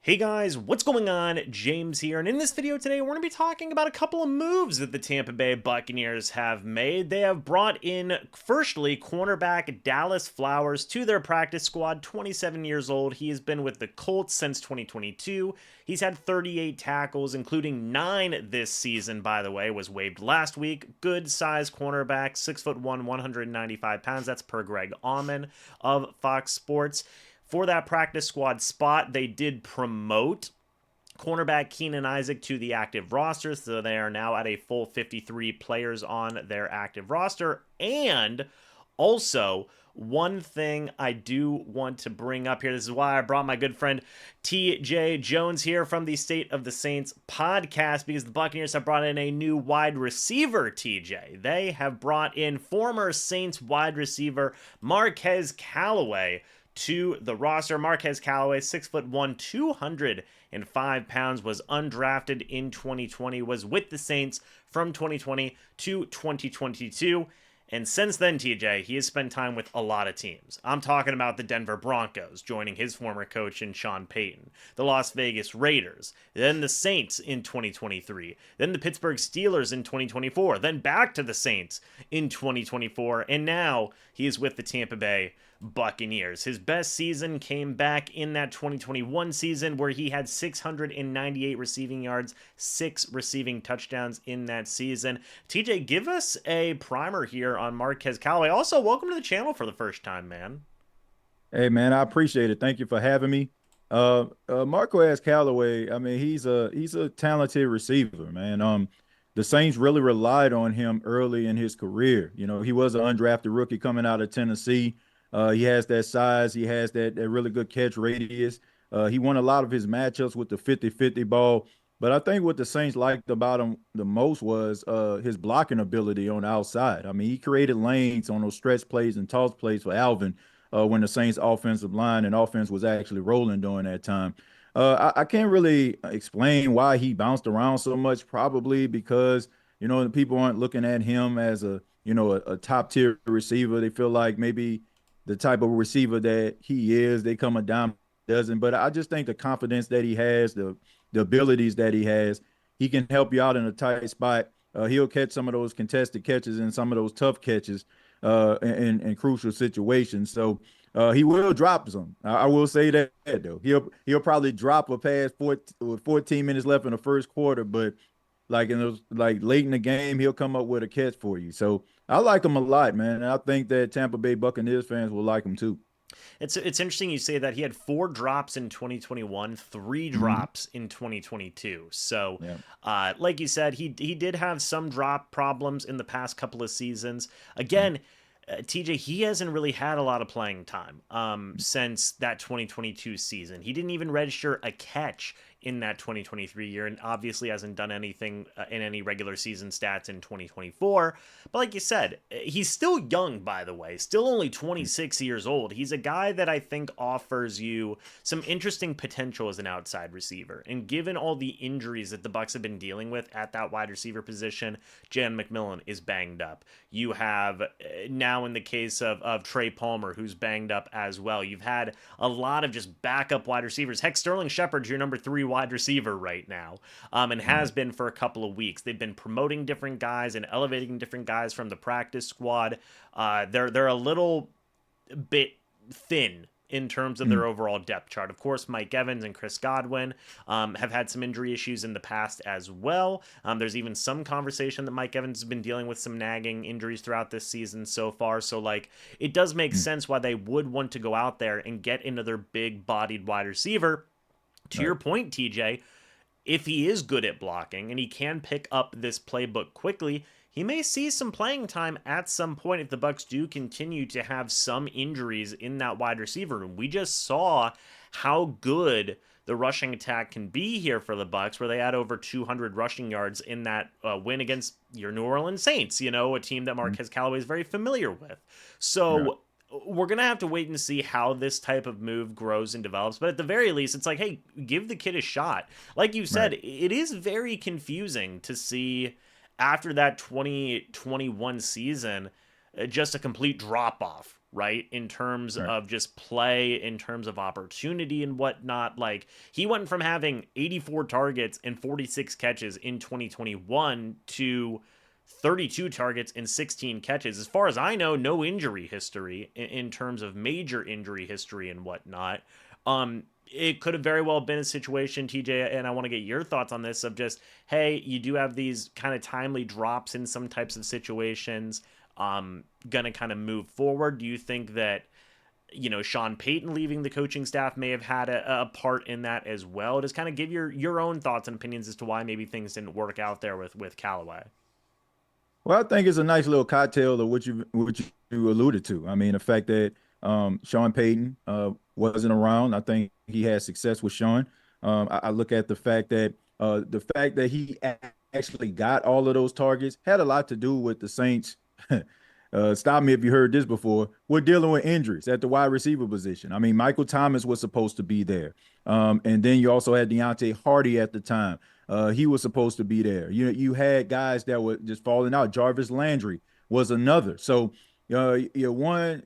Hey guys, what's going on? James here, and in this video today, we're going to be talking about a couple of moves that the Tampa Bay Buccaneers have made. They have brought in, firstly, cornerback Dallas Flowers to their practice squad, 27 years old. He has been with the Colts since 2022. He's had 38 tackles, including 9 this season, by the way, was waived last week. Good size cornerback, 6'1", 195 pounds. That's per Greg Auman of Fox Sports. For that practice squad spot, they did promote cornerback Keenan Isaac to the active roster, so they are now at a full 53 players on their active roster. And also, one thing I do want to bring up here, this is why I brought my good friend TJ Jones here from the State of the Saints podcast, because the Buccaneers have brought in a new wide receiver, TJ. They have brought in former Saints wide receiver Marquez Callaway to the roster. Marquez Callaway, 6'1", 205 pounds, was undrafted in 2020, was with the Saints from 2020 to 2022. And since then, TJ, he has spent time with a lot of teams. I'm talking about the Denver Broncos, joining his former coach in Sean Payton, the Las Vegas Raiders, then the Saints in 2023, then the Pittsburgh Steelers in 2024, then back to the Saints in 2024, and now he is with the Tampa Bay Buccaneers. His best season came back in that 2021 season where he had 698 receiving yards, 6 receiving touchdowns in that season. TJ, give us a primer here on Marquez Callaway. Also, welcome to the channel for the first time, man. Hey man, I appreciate it. Thank you for having me. Marquez Callaway, I mean, he's a talented receiver, man. The Saints really relied on him early in his career. You know, he was an undrafted rookie coming out of Tennessee. He has that size, he has that really good catch radius. He won a lot of his matchups with the 50-50 ball. But I think what the Saints liked about him the most was his blocking ability on the outside. I mean, he created lanes on those stretch plays and toss plays for Alvin when the Saints offensive line and offense was actually rolling during that time. I can't really explain why he bounced around so much, probably because, the people aren't looking at him as a top tier receiver. They feel like maybe the type of receiver that he is, they come a dime a dozen. But I just think the confidence that he has, the abilities that he has, he can help you out in a tight spot. He'll catch some of those contested catches and some of those tough catches in crucial situations. So he will drop some. I will say that though. He'll probably drop a pass with 14 minutes left in the first quarter, but like in those like late in the game, he'll come up with a catch for you. So I like him a lot, man. And I think that Tampa Bay Buccaneers fans will like him too. It's interesting you say that. He had 4 drops in 2021, 3 Mm-hmm. drops in 2022. So, Yeah. like you said, he did have some drop problems in the past couple of seasons. Again, TJ, he hasn't really had a lot of playing time since that 2022 season. He didn't even register a catch in that 2023 year, and obviously hasn't done anything in any regular season stats in 2024. But like you said, he's still young, by the way, still only 26 years old. He's a guy that I think offers you some interesting potential as an outside receiver. And given all the injuries that the Bucs have been dealing with at that wide receiver position, Jan McMillan is banged up. You have now in the case of Trey Palmer, who's banged up as well. You've had a lot of just backup wide receivers. Heck, Sterling Shepard's your number 3 wide receiver right now, and has been for a couple of weeks. They've been promoting different guys and elevating different guys from the practice squad. They're a little bit thin in terms of their overall depth chart. Of course, Mike Evans and Chris Godwin have had some injury issues in the past as well. There's even some conversation that Mike Evans has been dealing with some nagging injuries throughout this season so far. So, like, it does make sense why they would want to go out there and get another big-bodied wide receiver. To your point, TJ, if he is good at blocking and he can pick up this playbook quickly, he may see some playing time at some point if the Bucs do continue to have some injuries in that wide receiver room. We just saw how good the rushing attack can be here for the Bucs, where they had over 200 rushing yards in that win against your New Orleans Saints, a team that Marquez Callaway is very familiar with. Yeah. So we're going to have to wait and see how this type of move grows and develops. But at the very least, it's like, hey, give the kid a shot. Like you said, Right. it is very confusing to see after that 2021 season just a complete drop off right? In terms Right. of just play, in terms of opportunity and whatnot. Like, he went from having 84 targets and 46 catches in 2021 to 32 targets and 16 catches. As far as I know, no injury history in terms of major injury history and whatnot. It could have very well been a situation, TJ, and I want to get your thoughts on this of just, hey, you do have these kind of timely drops in some types of situations. Gonna kind of move forward. Do you think that Sean Payton leaving the coaching staff may have had a part in that as well? Just kind of give your own thoughts and opinions as to why maybe things didn't work out there with Callaway. Well, I think it's a nice little cocktail of what you alluded to. I mean, the fact that Sean Payton wasn't around. I think he had success with Sean. I look at the fact that he actually got all of those targets had a lot to do with the Saints. Stop me if you heard this before. We're dealing with injuries at the wide receiver position. I mean, Michael Thomas was supposed to be there, and then you also had Deontay Hardy at the time. He was supposed to be there. You had guys that were just falling out. Jarvis Landry was another. So your 1,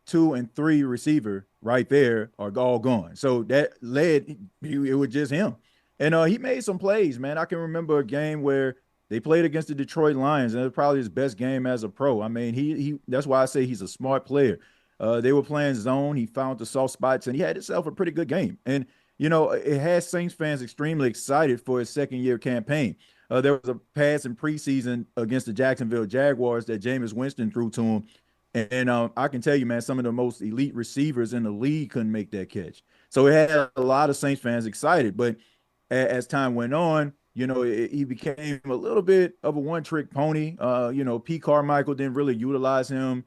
2, and 3 receiver right there are all gone. So that led it was just him, and he made some plays. Man, I can remember a game where they played against the Detroit Lions, and it was probably his best game as a pro. I mean, he that's why I say he's a smart player. They were playing zone. He found the soft spots, and he had himself a pretty good game. And it has Saints fans extremely excited for his second year campaign. There was a pass in preseason against the Jacksonville Jaguars that Jameis Winston threw to him. And I can tell you, man, some of the most elite receivers in the league couldn't make that catch. So it had a lot of Saints fans excited. But as time went on, he became a little bit of a one-trick pony. Pete Carmichael didn't really utilize him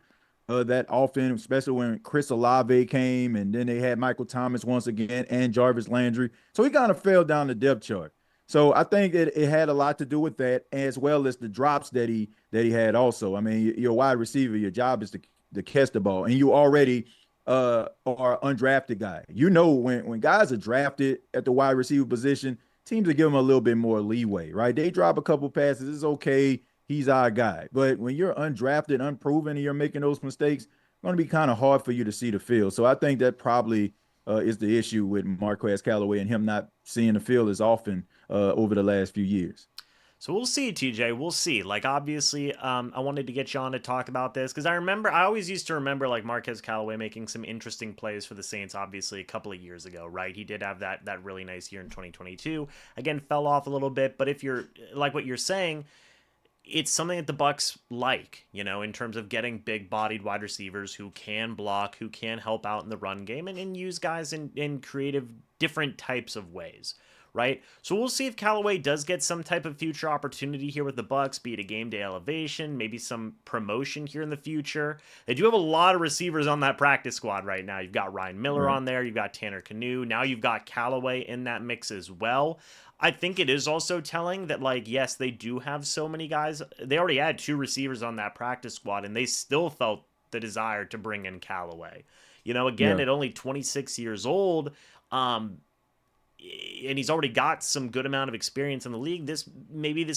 that often, especially when Chris Olave came, and then they had Michael Thomas once again and Jarvis Landry. So he kind of fell down the depth chart. So I think it had a lot to do with that, as well as the drops that he had also. I mean, you're a wide receiver. Your job is to catch the ball, and you already are undrafted guy. When guys are drafted at the wide receiver position, teams will give them a little bit more leeway, right? They drop a couple passes, it's okay. He's our guy. But when you're undrafted, unproven, and you're making those mistakes, it's going to be kind of hard for you to see the field. So I think that probably is the issue with Marquez Callaway and him not seeing the field as often over the last few years. So we'll see, TJ. We'll see. Like, obviously, I wanted to get you on to talk about this because I always used to remember like Marquez Callaway making some interesting plays for the Saints. Obviously, a couple of years ago, right? He did have that really nice year in 2022. Again, fell off a little bit, but if you're like what you're saying, it's something that the Bucs like, in terms of getting big-bodied wide receivers who can block, who can help out in the run game, and use guys in creative, different types of ways, right? So we'll see if Callaway does get some type of future opportunity here with the Bucs, be it a game day elevation, maybe some promotion here in the future. They do have a lot of receivers on that practice squad right now. You've got Ryan Miller Right. on there, you've got Tanner Canoe, now you've got Callaway in that mix as well. I think it is also telling that, like, yes, they do have so many guys. They already had 2 receivers on that practice squad, and they still felt the desire to bring in Callaway. Again, Yeah. at only 26 years old, and he's already got some good amount of experience in the league. This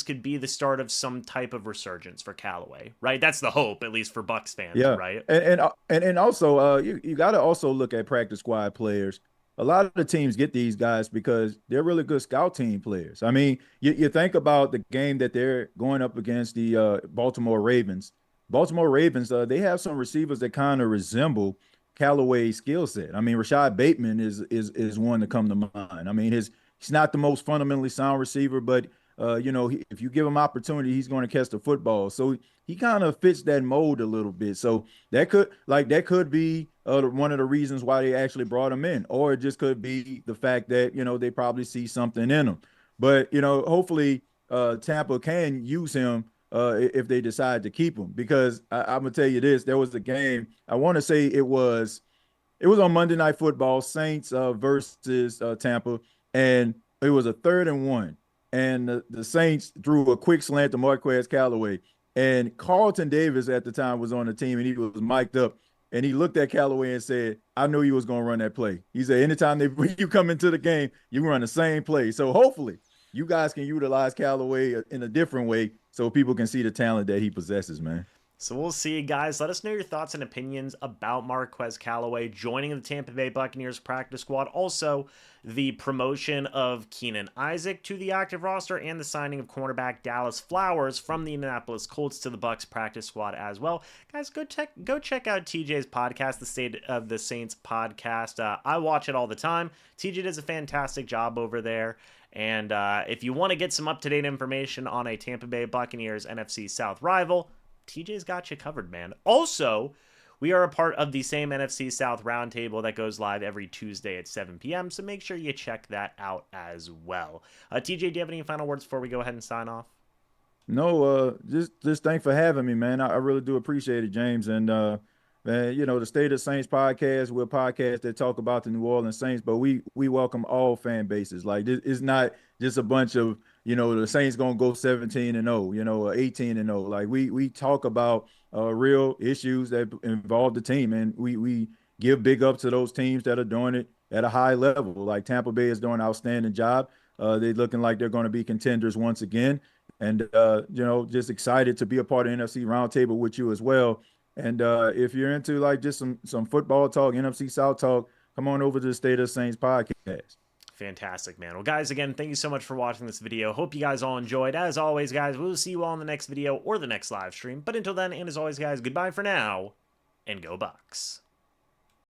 could be the start of some type of resurgence for Callaway, right? That's the hope, at least for Bucs fans, Yeah, right? and also you got to also look at practice squad players. A lot of the teams get these guys because they're really good scout team players. I mean, you think about the game that they're going up against the Baltimore Ravens. Baltimore Ravens, they have some receivers that kind of resemble Callaway's skill set. I mean, Rashad Bateman is one to come to mind. I mean, he's not the most fundamentally sound receiver, but if you give him opportunity, he's going to catch the football. So he kind of fits that mold a little bit. So that could be one of the reasons why they actually brought him in, or it just could be the fact that they probably see something in him. But hopefully Tampa can use him if they decide to keep him, because I'm gonna tell you this: there was a game. I want to say it was on Monday Night Football, Saints versus Tampa, and it was a 3rd and 1, and the Saints threw a quick slant to Marquez Callaway, and Carlton Davis at the time was on the team, and he was mic'd up, and he looked at Callaway and said, "I knew you was gonna run that play." He said, "Anytime when you come into the game, you run the same play." So hopefully, you guys can utilize Callaway in a different way so people can see the talent that he possesses, man. So we'll see, guys. Let us know your thoughts and opinions about Marquez Callaway joining the Tampa Bay Buccaneers practice squad. Also, the promotion of Keenan Isaac to the active roster and the signing of cornerback Dallas Flowers from the Indianapolis Colts to the Bucs practice squad as well. Guys, go check out TJ's podcast, the State of the Saints podcast. I watch it all the time. TJ does a fantastic job over there. And if you want to get some up-to-date information on a Tampa Bay Buccaneers NFC South rival, TJ's got you covered, man. Also, we are a part of the same NFC South roundtable that goes live every Tuesday at 7 p.m., so make sure you check that out as well. TJ, do you have any final words before we go ahead and sign off? No, just thanks for having me, man. I really do appreciate it, James. And man, you know, the State of Saints podcast, we're a podcast that talk about the New Orleans Saints, but we welcome all fan bases. Like it's not just a bunch of, you know, the Saints gonna go 17-0, you know, or 18-0. Like we talk about real issues that involve the team, and we give big up to those teams that are doing it at a high level. Like Tampa Bay is doing an outstanding job. They're looking like they're going to be contenders once again. And you know, just excited to be a part of NFC Roundtable with you as well. And if you're into like just some football talk, NFC South talk, come on over to the State of Saints podcast. Fantastic, man. Well, guys, again, thank you so much for watching this video. Hope you guys all enjoyed. As always, guys, we'll see you all in the next video or the next live stream. But until then, and as always, guys, goodbye for now, and go Bucs.